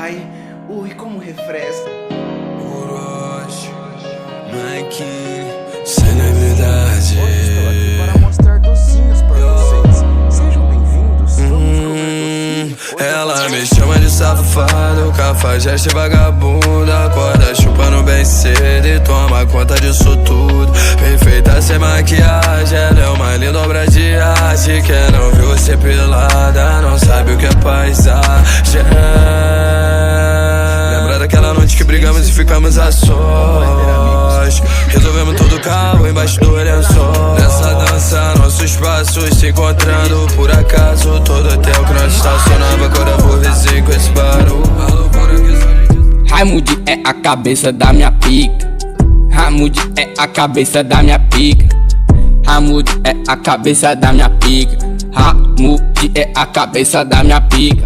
Ai, ui, como refresca. Orochi, Nike, celebridade. Hoje estou aqui para mostrar docinhos pra vocês. Sejam bem-vindos, vamos comer docinhos. Ela me chama de safado, cafajeste vagabunda. Acorda chupando bem cedo e toma conta disso tudo. Perfeita sem maquiagem, ela é uma linda obra de arte. Quem não viu você pelada não sabe o que é paisagem. Lembra daquela noite que brigamos e ficamos a sós? Resolvemos todo o carro embaixo do lençol. Nessa dança nossos passos se encontrando. Por acaso todo hotel que nós estacionava acordava o vizinho com esse barulho. Raimundo é a cabeça da minha pica. Raimundo é a cabeça da minha pica. Raimundo é a cabeça da minha pica. Raimundo é a cabeça da minha pica.